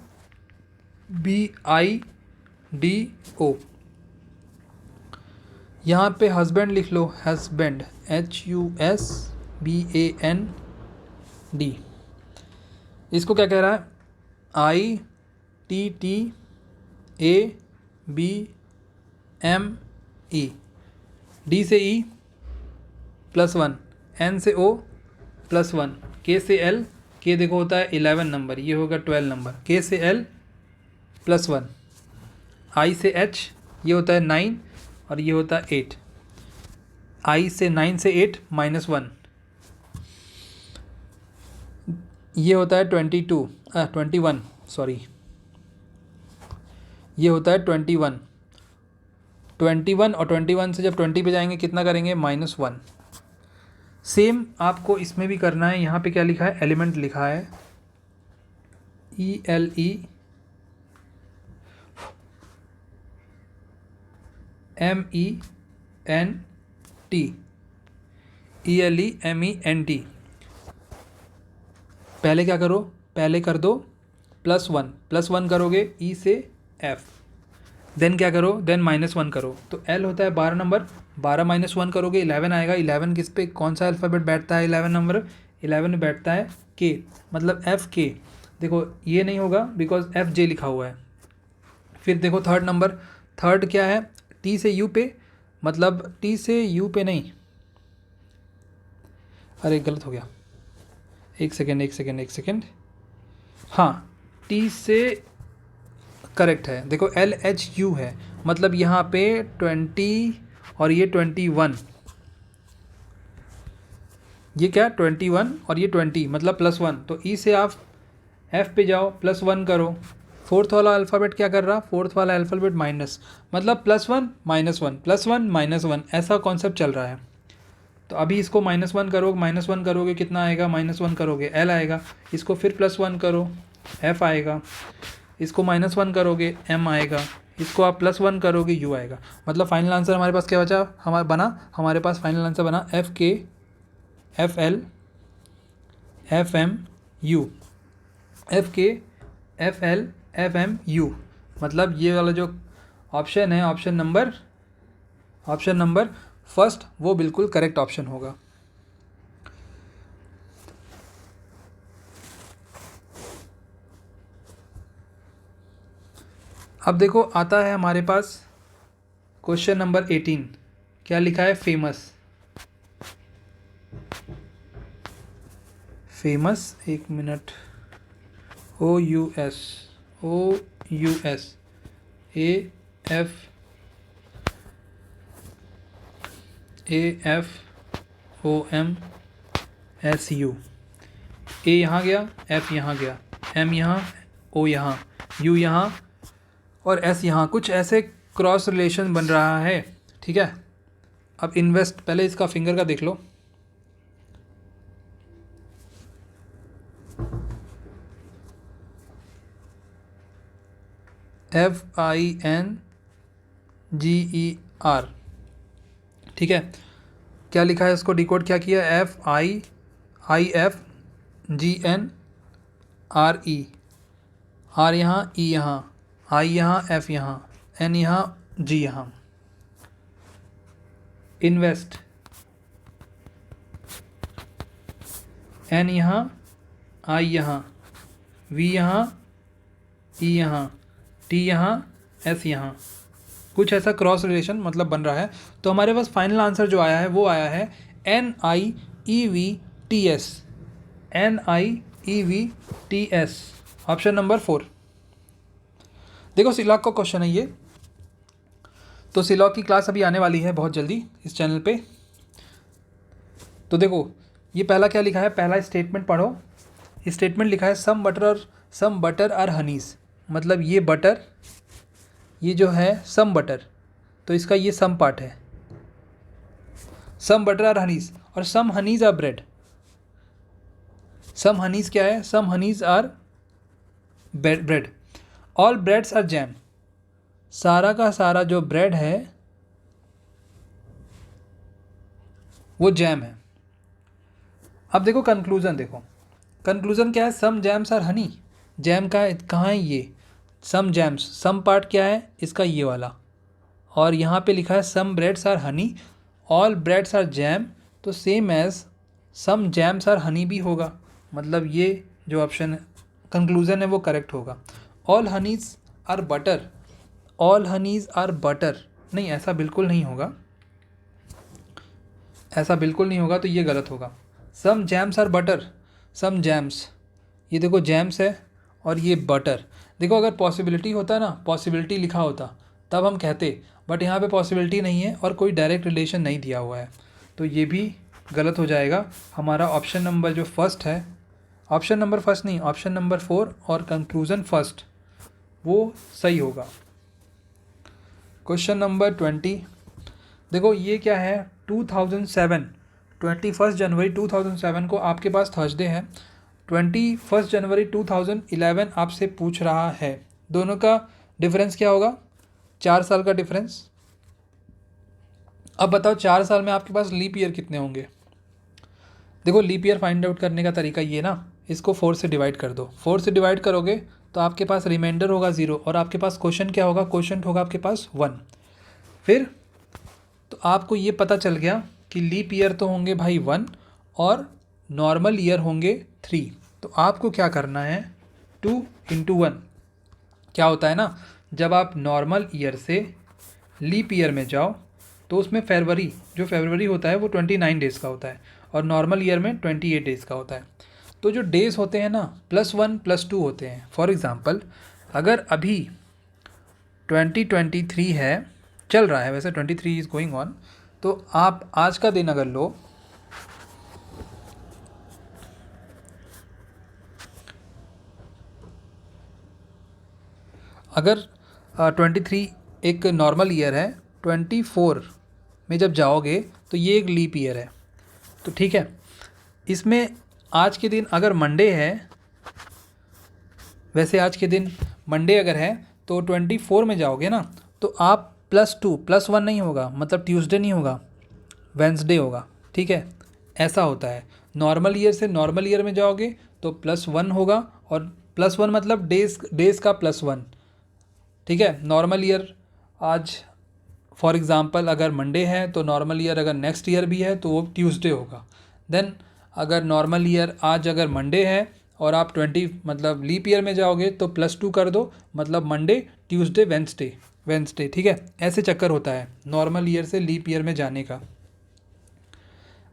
यहाँ पे हस्बैंड लिख लो, हस्बैंड HUSBAND। इसको क्या कह रहा है, ITTABME, D से E +1, N से O +1, K से L, K देखो होता है 11 नंबर, ये होगा 12 नंबर, K से L +1, I से H ये होता है 9 और ये होता है 8, I से 9 से 8 -1, ये होता है 21, सॉरी, ये होता है 21 और 21 से जब 20 पे जाएंगे कितना करेंगे, -1। सेम आपको इसमें भी करना है। यहाँ पे क्या लिखा है, एलिमेंट लिखा है ELEMENT। पहले क्या करो, पहले कर दो +1 करोगे E से F, देन क्या करो, देन -1 करो, तो L होता है 12 नंबर, 12 -1 करोगे 11 आएगा। 11 किस पे, कौन सा अल्फ़ाबेट बैठता है 11 नंबर, 11 में बैठता है K, मतलब FK। देखो ये नहीं होगा बिकॉज FJ लिखा हुआ है। फिर देखो थर्ड नंबर, थर्ड क्या है, T से U पे, मतलब T से U पे नहीं, अरे गलत हो गया, एक सेकेंड, हाँ T से करेक्ट है, देखो LHU है, मतलब यहाँ पे 20 और ये 21, ये क्या 21 और ये 20 मतलब +1, तो E से आप F पे जाओ, +1 करो। फोर्थ वाला अल्फ़ाबेट क्या कर रहा, फोर्थ वाला अल्फ़ाबेट माइनस, मतलब +1 -1 +1 -1, ऐसा कॉन्सेप्ट चल रहा है। तो अभी इसको -1 करोगे, -1 करोगे कितना आएगा, -1 करोगे L आएगा, इसको फिर +1 करो F आएगा, इसको -1 करोगे M आएगा, इसको आप +1 करोगे U आएगा। मतलब फाइनल आंसर हमारे पास क्या बचा, हमारे पास फाइनल आंसर बना FK FL FMU, FK FL FMU। मतलब ये वाला जो ऑप्शन है, ऑप्शन नंबर फर्स्ट, वो बिल्कुल करेक्ट ऑप्शन होगा। अब देखो आता है हमारे पास क्वेश्चन नंबर 18, क्या लिखा है, फेमस, एक मिनट, OUS AFOMSU, A यहाँ गया, F यहाँ गया, M यहाँ, O यहाँ, U यहाँ और S यहाँ, कुछ ऐसे क्रॉस रिलेशन बन रहा है, ठीक है। अब इन्वेस्ट, पहले इसका फिंगर का देख लो, FINGER, ठीक है। क्या लिखा है, इसको डिकोड क्या किया, FIFGNRE, R यहाँ, E यहाँ, I यहाँ, F यहाँ, N यहाँ, G यहाँ। इन्वेस्ट, N यहाँ, I यहाँ, V यहाँ, E यहाँ, T यहाँ, S यहाँ, कुछ ऐसा क्रॉस रिलेशन मतलब बन रहा है। तो हमारे पास फाइनल आंसर जो आया है वो आया है NIEVTS, NIEVTS, ऑप्शन नंबर 4। देखो सिलॉग का क्वेश्चन है ये, तो सिलॉग की क्लास अभी आने वाली है बहुत जल्दी इस चैनल पे। तो देखो ये पहला क्या लिखा है, पहला स्टेटमेंट पढ़ो। स्टेटमेंट लिखा है सम बटर आर हनीज, मतलब ये बटर, ये जो है सम बटर, तो इसका ये सम पार्ट है, सम बटर आर हनीज, और some honeys are bread. Some honeys क्या है, some honeys are bread, all breads are jam, सारा का सारा जो ब्रेड है वो जैम है। अब देखो कंक्लूज़न, देखो कंक्लूज़न क्या है, सम जैम्स आर हनी। जैम का कहाँ है ये, सम जैम्स, सम पार्ट क्या है इसका ये वाला, और यहाँ पे लिखा है some breads are honey, all breads are jam, तो same as some jams are honey भी होगा। मतलब ये जो ऑप्शन कंक्लूज़न है वो करेक्ट होगा। All honeys are butter, all honeys are butter, नहीं ऐसा बिल्कुल नहीं होगा, ऐसा बिल्कुल नहीं होगा, तो ये गलत होगा। Some jams are butter, some jams, ये देखो जैम्स है और ये बटर। देखो अगर पॉसिबिलिटी होता ना, पॉसिबिलिटी लिखा होता तब हम कहते, बट यहाँ पे पॉसिबिलिटी नहीं है और कोई डायरेक्ट रिलेशन नहीं दिया हुआ है, तो ये भी गलत हो जाएगा। हमारा ऑप्शन नंबर जो फर्स्ट है, ऑप्शन नंबर फर्स्ट नहीं, ऑप्शन नंबर 4 और कंक्लूज़न फर्स्ट, वो सही होगा। क्वेश्चन नंबर 20, देखो ये क्या है, 2007, 21 जनवरी 2007 को आपके पास थर्सडे है, 21 जनवरी 2011 आपसे पूछ रहा है, दोनों का डिफरेंस क्या होगा, 4 साल का डिफरेंस। अब बताओ 4 साल में आपके पास लीप ईयर कितने होंगे। देखो लीप ईयर फाइंड आउट करने का तरीका ये ना, इसको 4 से डिवाइड कर दो, 4 से डिवाइड करोगे तो आपके पास रिमाइंडर होगा 0, और आपके पास क्वेश्चन क्या होगा, क्वेश्चन होगा आपके पास 1। फिर तो आपको ये पता चल गया कि लीप ईयर तो होंगे भाई 1 और नॉर्मल ईयर होंगे 3। तो आपको क्या करना है, 2 × 1, क्या होता है ना, जब आप नॉर्मल ईयर से लीप ईयर में जाओ तो उसमें फरवरी, जो फरवरी होता है वो 29 डेज़ का होता है, और नॉर्मल ईयर में 28 डेज़ का होता है। तो जो डेज़ होते हैं ना +1 +2 होते हैं। फॉर एग्ज़ाम्पल अगर अभी 2023 है, चल रहा है वैसे, 23 इज़ गोइंग ऑन, तो आप आज का दिन अगर लो, अगर 23 एक नॉर्मल ईयर है, 24 में जब जाओगे तो ये एक लीप ईयर है। तो ठीक है, इसमें आज के दिन अगर मंडे है, वैसे आज के दिन मंडे अगर है तो 24 में जाओगे ना तो आप +2 +1 नहीं होगा, मतलब ट्यूसडे नहीं होगा, वेंसडे होगा। ठीक है, ऐसा होता है। नॉर्मल ईयर से नॉर्मल ईयर में जाओगे तो +1 होगा, और +1 मतलब डेज़ का +1। ठीक है, नॉर्मल ईयर आज फॉर एग्ज़ाम्पल अगर मंडे है तो नॉर्मल ईयर अगर नेक्स्ट ईयर भी है तो वो ट्यूसडे होगा। देन अगर नॉर्मल ईयर आज अगर मंडे है और आप 20 मतलब लीप ईयर में जाओगे तो +2 कर दो, मतलब मंडे ट्यूसडे वेंसडे। ठीक है, ऐसे चक्कर होता है नॉर्मल ईयर से लीप ईयर में जाने का।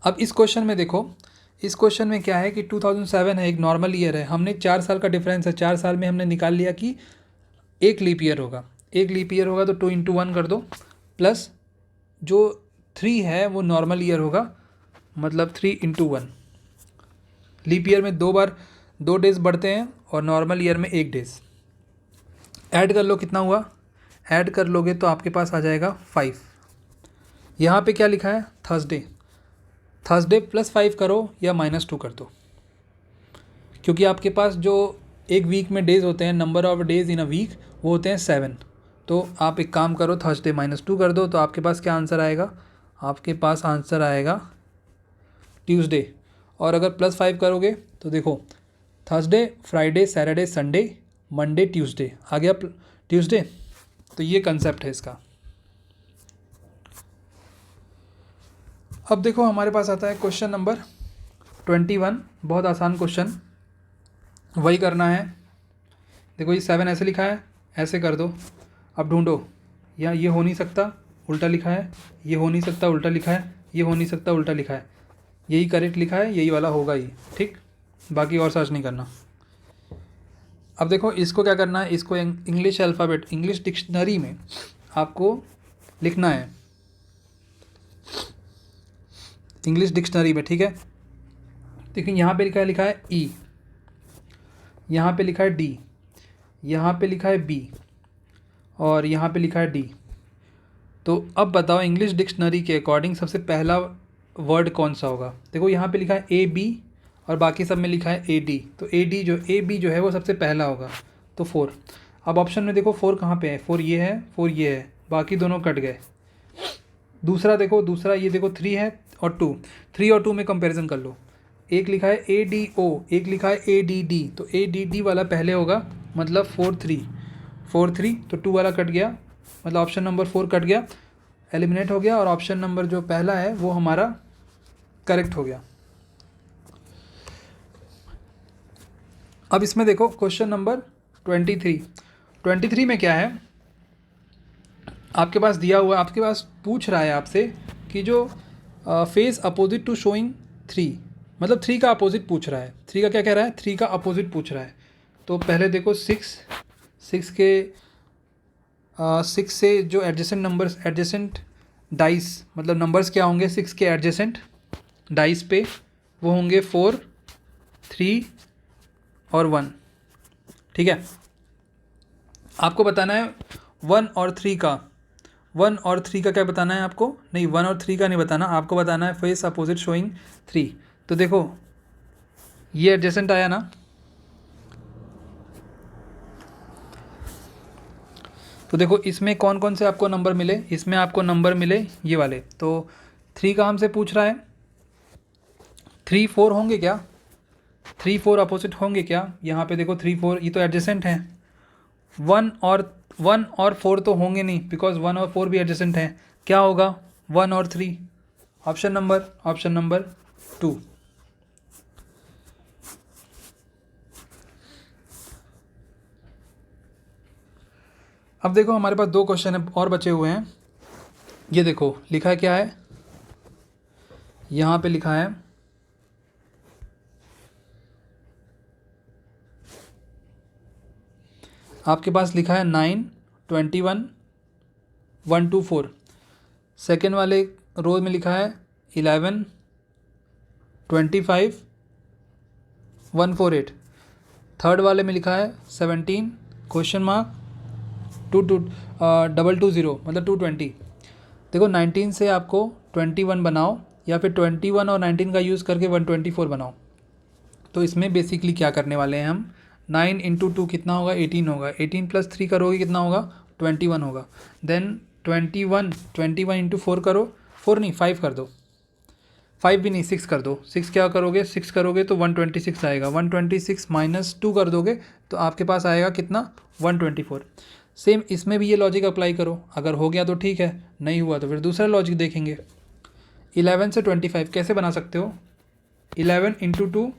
अब इस क्वेश्चन में देखो, इस क्वेश्चन में क्या है कि 2007 है, एक नॉर्मल ईयर है, हमने 4 साल का डिफरेंस है, 4 साल में हमने निकाल लिया कि एक लीप ईयर होगा, एक लीप ईयर होगा तो 2 × 1 कर दो, प्लस जो 3 है वो नॉर्मल ईयर होगा, मतलब 3 × 1। लीप ईयर में 2 बार 2 डेज़ बढ़ते हैं और नॉर्मल ईयर में 1 डेज़। ऐड कर लो, कितना हुआ, ऐड कर लोगे तो आपके पास आ जाएगा 5। यहाँ पे क्या लिखा है, थर्सडे, थर्सडे +5 करो या -2 कर दो, क्योंकि आपके पास जो एक वीक में डेज़ होते हैं, number of days in a week, वो होते हैं 7। तो आप एक काम करो, थर्सडे -2 कर दो, तो आपके पास क्या आंसर आएगा, आपके पास आंसर आएगा ट्यूसडे। और अगर +5 करोगे तो देखो, Thursday, Friday, Saturday, Sunday, Monday, Tuesday, आ गया ट्यूसडे। तो ये कंसेप्ट है इसका। अब देखो हमारे पास आता है क्वेश्चन नंबर 21, बहुत आसान क्वेश्चन, वही करना है। देखो ये 7 ऐसे लिखा है, ऐसे कर दो। अब ढूंढो, या ये हो नहीं सकता, उल्टा लिखा है, ये हो नहीं सकता, उल्टा लिखा है, ये हो नहीं सकता, उल्टा लिखा है, यही करेक्ट लिखा है, यही वाला होगा ही। ठीक, बाकी और सर्च नहीं करना। अब देखो इसको क्या करना है, इसको इंग्लिश अल्फ़ाबेट, इंग्लिश डिक्शनरी में आपको लिखना है, इंग्लिश डिक्शनरी में। ठीक है, देखिए यहाँ पे लिखा है ई, यहाँ पे लिखा है डी, यहाँ पे लिखा है बी, और यहाँ पे लिखा है डी। तो अब बताओ इंग्लिश डिक्शनरी के अकॉर्डिंग सबसे पहला वर्ड कौन सा होगा। देखो यहाँ पे लिखा है AB और बाकी सब में लिखा है AD, तो AD जो AB जो है वो सबसे पहला होगा, तो 4। अब ऑप्शन में देखो 4 कहाँ पे है, 4 ये है, 4 ये है, बाकी दोनों कट गए। दूसरा देखो, दूसरा ये देखो 3 है और 2, 3 और 2 में कंपैरिजन कर लो। एक लिखा है ADO, एक लिखा है ADD, तो ADD वाला पहले होगा, मतलब 4 3, तो 2 वाला कट गया, मतलब ऑप्शन नंबर 4 कट गया, एलिमिनेट हो गया, और ऑप्शन नंबर जो पहला है वो हमारा करेक्ट हो गया। अब इसमें देखो क्वेश्चन नंबर 23 में क्या है, आपके पास दिया हुआ, आपके पास पूछ रहा है आपसे कि जो फेस अपोजिट टू शोइंग 3, मतलब 3 का अपोजिट पूछ रहा है। 3 का क्या कह रहा है, 3 का अपोजिट पूछ रहा है। तो पहले देखो 6 से जो एडजेसेंट नंबर्स, एडजेसेंट डाइस, मतलब नंबर्स क्या होंगे 6 के एडजेसेंट डाइस पे, वो होंगे 4, 3 और 1। ठीक है, आपको बताना है 1 और 3 का, 1 और 3 का क्या बताना है आपको, नहीं 1 और 3 का नहीं बताना, आपको बताना है फेस अपोजिट शोइंग 3। तो देखो ये एडजेसेंट आया ना, तो देखो इसमें कौन कौन से आपको नंबर मिले, इसमें आपको नंबर मिले ये वाले। तो 3 का हमसे पूछ रहा है, 3 4 होंगे क्या, 3 4 अपोजिट होंगे क्या, यहाँ पे देखो 3 4 ये तो एडजेसेंट हैं। 1 और 4 तो होंगे नहीं, बिकॉज 1 और 4 भी एडजेसेंट हैं। क्या होगा 1 और 3, ऑप्शन नंबर 2। अब देखो हमारे पास 2 क्वेश्चन और बचे हुए हैं। ये देखो लिखा है क्या है, यहाँ पे लिखा है आपके पास लिखा है 9 21 1 2 4। सेकेंड वाले रो में लिखा है 11 25 1 4 8। थर्ड वाले में लिखा है 17 क्वेश्चन मार्क 220, मतलब 220। देखो 19 से आपको 21 बनाओ, या फिर 21 और 19 का यूज़ करके 124 बनाओ। तो इसमें बेसिकली क्या करने वाले हैं हम, 9 इंटू 2 कितना होगा 18 होगा, 18 प्लस 3 करोगे कितना होगा 21 होगा। देन 21 इंटू 4 करो, 4 नहीं 5 कर दो, 5 भी नहीं 6 कर दो, 6 क्या करोगे 6 करोगे तो 126 आएगा, 126 माइनस 2 कर दोगे तो आपके पास आएगा कितना 124। सेम इसमें भी ये लॉजिक अप्लाई करो, अगर हो गया तो ठीक है, नहीं हुआ तो फिर दूसरा लॉजिक देखेंगे। 11 से 25 कैसे बना सकते हो, 11 इंटू 2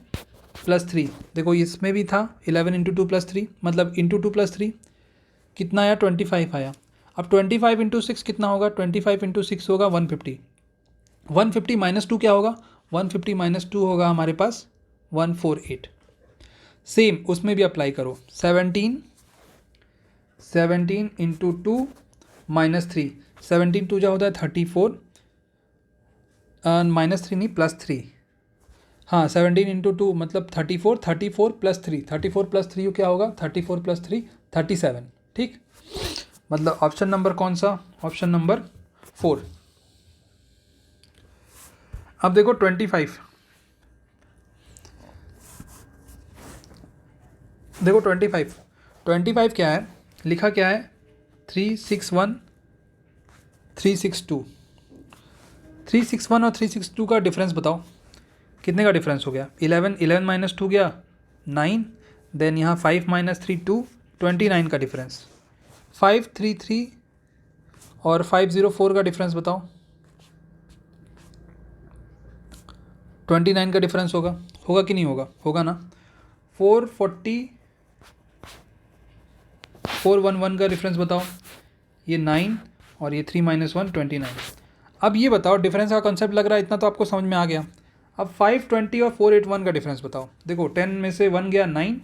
प्लस 3, देखो इसमें भी था 11 इंटू 2 प्लस 3, मतलब इंटू 2 प्लस 3 कितना आया 25 आया। अब 25 इंटू 6 कितना होगा, 25 इंटू 6 होगा 150, 150 माइनस 2 क्या होगा, 150 माइनस 2 होगा हमारे पास 148। सेम उसमें भी अप्लाई करो, 17 इंटू 2 माइनस 3, 17 2 जा होता है 34, माइनस 3 नहीं प्लस 3, हाँ 17 इंटू 2 मतलब 34, 34 प्लस 3, 34 प्लस 3 क्या होगा 34 प्लस 3 37। ठीक, मतलब ऑप्शन नंबर कौन सा, ऑप्शन नंबर 4। अब देखो 25, देखो 25 क्या है, लिखा क्या है 361 362, 361 और 362 का डिफरेंस बताओ कितने का डिफरेंस हो गया, 11 माइनस 2 गया 9, देन यहाँ 5 माइनस 3 2, 29 का डिफरेंस। 533 और 504 का डिफरेंस बताओ, 29 का डिफरेंस होगा कि नहीं होगा, होगा ना। 411 का डिफरेंस बताओ, ये 9 और ये 3 माइनस 1 29। अब ये बताओ डिफरेंस का कॉन्सेप्ट लग रहा है इतना तो आपको समझ में आ गया। अब 520 और 481 का डिफरेंस बताओ, देखो 10 में से 1 गया 9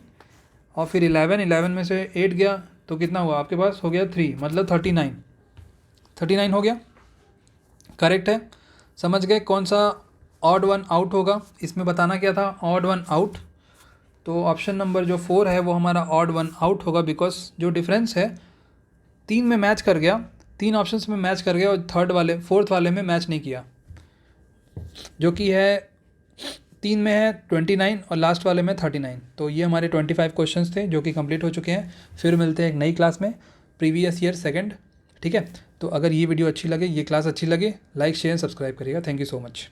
और फिर 11 में से 8 गया तो कितना हुआ आपके पास, हो गया 3, मतलब 39 हो गया। करेक्ट है, समझ गए कौन सा ऑड वन आउट होगा, इसमें बताना क्या था ऑड वन आउट। तो ऑप्शन नंबर जो 4 है वो हमारा ऑड वन आउट होगा, बिकॉज जो डिफरेंस है 3 में मैच कर गया, 3 ऑप्शंस में मैच कर गया और फोर्थ वाले में मैच नहीं किया, जो कि है तीन में है 29 और लास्ट वाले में 39। तो ये हमारे 25 क्वेश्चंस थे जो कि कंप्लीट हो चुके हैं। फिर मिलते हैं एक नई क्लास में, प्रीवियस ईयर सेकंड। ठीक है, तो अगर ये वीडियो अच्छी लगे, ये क्लास अच्छी लगे, लाइक शेयर सब्सक्राइब करिएगा। Thank you so much.